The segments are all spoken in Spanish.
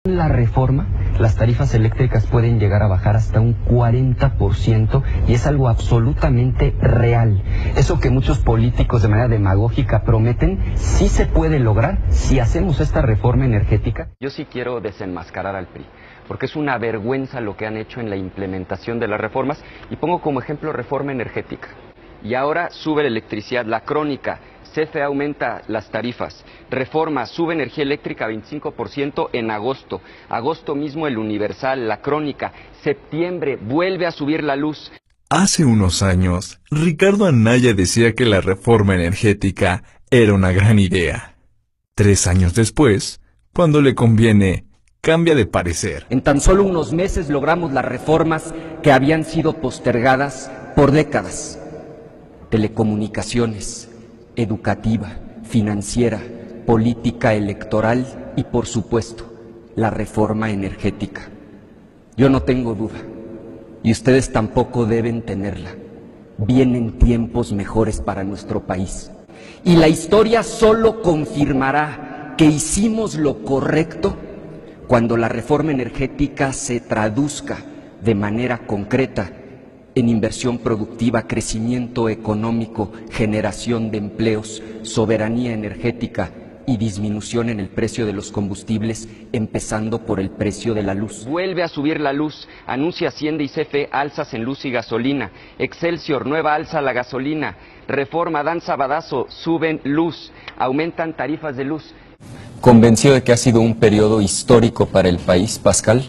La reforma, las tarifas eléctricas pueden llegar a bajar hasta un 40% y es algo absolutamente real. Eso que muchos políticos de manera demagógica prometen, sí se puede lograr si hacemos esta reforma energética. Yo sí quiero desenmascarar al PRI, porque es una vergüenza lo que han hecho en la implementación de las reformas, y pongo como ejemplo reforma energética. Y ahora sube la electricidad, la crónica. CFE aumenta las tarifas. Reforma, sube energía eléctrica 25% en agosto. Agosto mismo el Universal, la Crónica. Septiembre, vuelve a subir la luz. Hace unos años, Ricardo Anaya decía que la reforma energética era una gran idea. 3 años después, cuando le conviene, cambia de parecer. En tan solo unos meses logramos las reformas que habían sido postergadas por décadas. Telecomunicaciones, educativa, financiera, política electoral y, por supuesto, la reforma energética. Yo no tengo duda, y ustedes tampoco deben tenerla. Vienen tiempos mejores para nuestro país. Y la historia solo confirmará que hicimos lo correcto cuando la reforma energética se traduzca de manera concreta en inversión productiva, crecimiento económico, generación de empleos, soberanía energética y disminución en el precio de los combustibles, empezando por el precio de la luz. Vuelve a subir la luz, anuncia Hacienda y CFE alzas en luz y gasolina. Excelsior, nueva alza a la gasolina. Reforma, dan sabadazo, suben luz, aumentan tarifas de luz. Convencido de que ha sido un periodo histórico para el país, Pascal,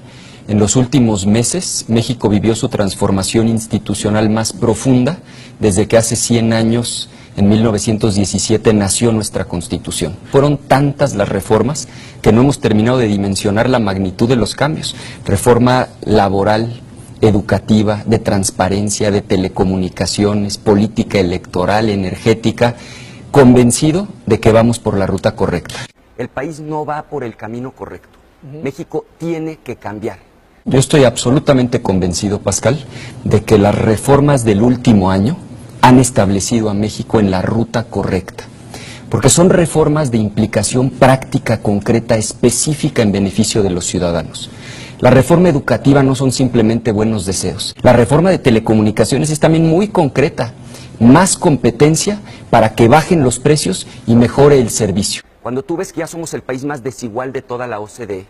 en los últimos meses, México vivió su transformación institucional más profunda desde que hace 100 años, en 1917, nació nuestra Constitución. Fueron tantas las reformas que no hemos terminado de dimensionar la magnitud de los cambios. Reforma laboral, educativa, de transparencia, de telecomunicaciones, política electoral, energética, convencido de que vamos por la ruta correcta. El país no va por el camino correcto. México tiene que cambiar. Yo estoy absolutamente convencido, Pascal, de que las reformas del último año han establecido a México en la ruta correcta, porque son reformas de implicación práctica, concreta, específica en beneficio de los ciudadanos. La reforma educativa no son simplemente buenos deseos. La reforma de telecomunicaciones es también muy concreta, más competencia para que bajen los precios y mejore el servicio. Cuando tú ves que ya somos el país más desigual de toda la OCDE,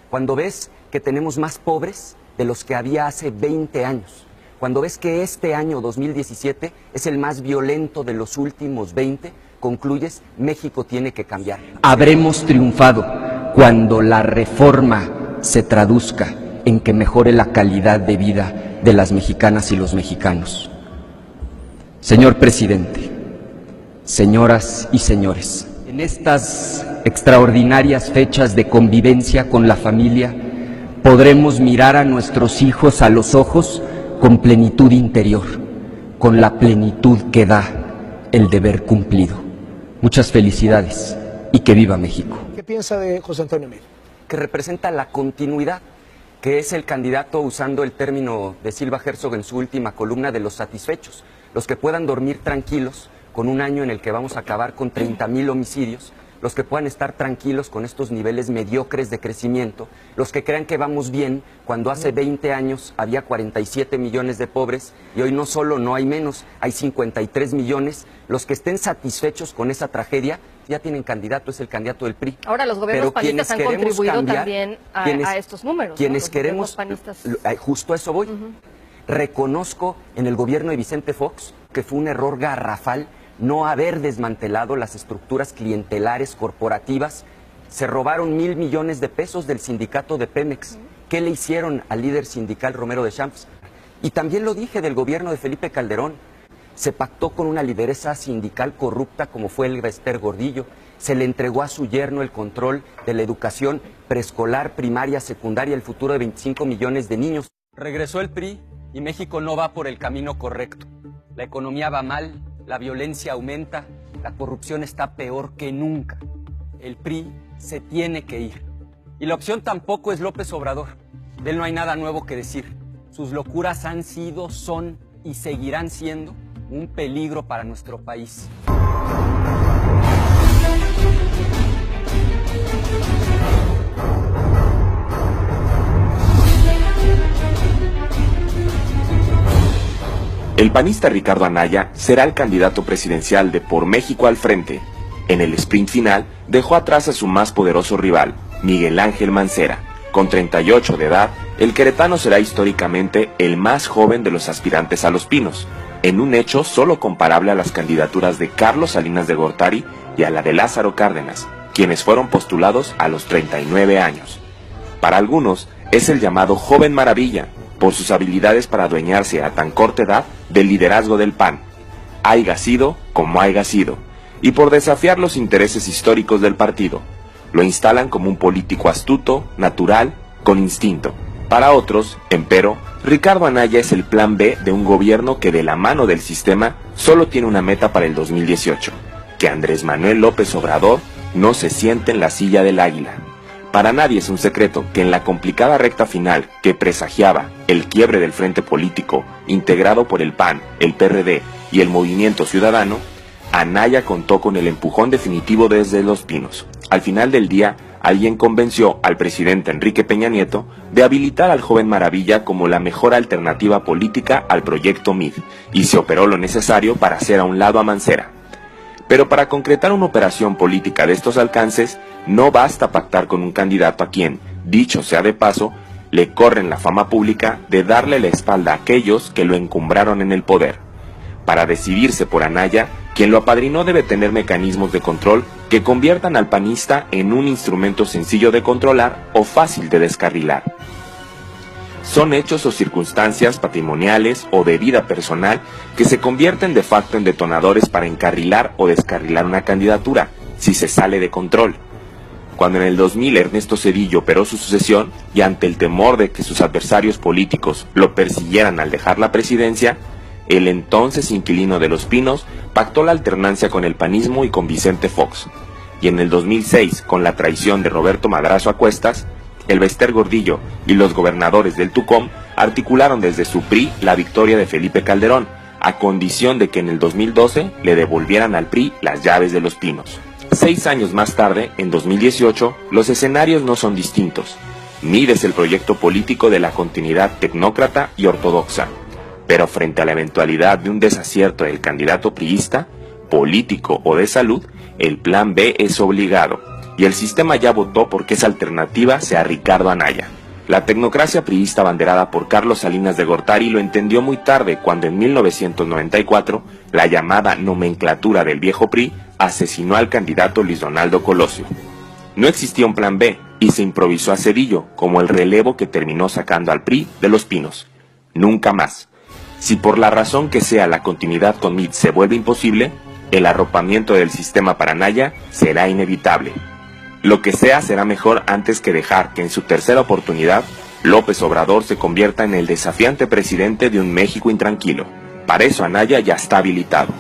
cuando ves que tenemos más pobres de los que había hace 20 años, cuando ves que este año 2017 es el más violento de los últimos 20, concluyes, México tiene que cambiar. Habremos triunfado cuando la reforma se traduzca en que mejore la calidad de vida de las mexicanas y los mexicanos. Señor presidente, señoras y señores, en estas extraordinarias fechas de convivencia con la familia, podremos mirar a nuestros hijos a los ojos con plenitud interior, con la plenitud que da el deber cumplido. Muchas felicidades y que viva México. ¿Qué piensa de José Antonio Meade? Que representa la continuidad, que es el candidato, usando el término de Silva Herzog en su última columna, de los satisfechos, los que puedan dormir tranquilos con un año en el que vamos a acabar con 30,000 homicidios, los que puedan estar tranquilos con estos niveles mediocres de crecimiento, los que crean que vamos bien cuando hace 20 años había 47 millones de pobres y hoy no solo no hay menos, hay 53 millones, los que estén satisfechos con esa tragedia, ya tienen candidato, es el candidato del PRI. Ahora los gobiernos panistas han contribuido también a estos números. Quienes ¿no? queremos, justo a eso voy, reconozco en el gobierno de Vicente Fox que fue un error garrafal no haber desmantelado las estructuras clientelares corporativas. Se robaron 1,000 millones de pesos del sindicato de Pemex. ¿Qué le hicieron al líder sindical Romero de Champs? Y también lo dije del gobierno de Felipe Calderón. Se pactó con una lideresa sindical corrupta como fue Elba Ester Gordillo. Se le entregó a su yerno el control de la educación preescolar, primaria, secundaria, el futuro de 25 millones de niños. Regresó el PRI y México no va por el camino correcto. La economía va mal, la violencia aumenta, la corrupción está peor que nunca. El PRI se tiene que ir. Y la opción tampoco es López Obrador. De él no hay nada nuevo que decir. Sus locuras han sido, son y seguirán siendo un peligro para nuestro país. El panista Ricardo Anaya será el candidato presidencial de Por México al Frente. En el sprint final dejó atrás a su más poderoso rival, Miguel Ángel Mancera. Con 38 de edad, el queretano será históricamente el más joven de los aspirantes a Los Pinos, en un hecho solo comparable a las candidaturas de Carlos Salinas de Gortari y a la de Lázaro Cárdenas, quienes fueron postulados a los 39 años. Para algunos, es el llamado Joven Maravilla, por sus habilidades para adueñarse a tan corta edad del liderazgo del PAN, haiga sido como haiga sido, y por desafiar los intereses históricos del partido. Lo instalan como un político astuto, natural, con instinto. Para otros, empero, Ricardo Anaya es el plan B de un gobierno que de la mano del sistema solo tiene una meta para el 2018, que Andrés Manuel López Obrador no se siente en la silla del águila. Para nadie es un secreto que en la complicada recta final que presagiaba el quiebre del frente político integrado por el PAN, el PRD y el Movimiento Ciudadano, Anaya contó con el empujón definitivo desde Los Pinos. Al final del día, alguien convenció al presidente Enrique Peña Nieto de habilitar al Joven Maravilla como la mejor alternativa política al proyecto MID, y se operó lo necesario para hacer a un lado a Mancera. Pero para concretar una operación política de estos alcances, no basta pactar con un candidato a quien, dicho sea de paso, le corren la fama pública de darle la espalda a aquellos que lo encumbraron en el poder. Para decidirse por Anaya, quien lo apadrinó debe tener mecanismos de control que conviertan al panista en un instrumento sencillo de controlar o fácil de descarrilar. Son hechos o circunstancias patrimoniales o de vida personal que se convierten de facto en detonadores para encarrilar o descarrilar una candidatura, si se sale de control. Cuando en el 2000 Ernesto Zedillo operó su sucesión y ante el temor de que sus adversarios políticos lo persiguieran al dejar la presidencia, el entonces inquilino de Los Pinos pactó la alternancia con el panismo y con Vicente Fox. Y en el 2006, con la traición de Roberto Madrazo a cuestas, el Bester Gordillo y los gobernadores del Tucumán articularon desde su PRI la victoria de Felipe Calderón, a condición de que en el 2012 le devolvieran al PRI las llaves de Los Pinos. 6 años más tarde, en 2018, los escenarios no son distintos. MID es el proyecto político de la continuidad tecnócrata y ortodoxa. Pero frente a la eventualidad de un desacierto del candidato priista, político o de salud, el plan B es obligado, y el sistema ya votó porque esa alternativa sea Ricardo Anaya. La tecnocracia priista abanderada por Carlos Salinas de Gortari lo entendió muy tarde cuando en 1994 la llamada nomenclatura del viejo PRI asesinó al candidato Luis Donaldo Colosio. No existía un plan B y se improvisó a Zedillo como el relevo que terminó sacando al PRI de Los Pinos. Nunca más. Si por la razón que sea la continuidad con MID se vuelve imposible, el arropamiento del sistema para Anaya será inevitable. Lo que sea será mejor antes que dejar que en su tercera oportunidad López Obrador se convierta en el desafiante presidente de un México intranquilo. Para eso Anaya ya está habilitado.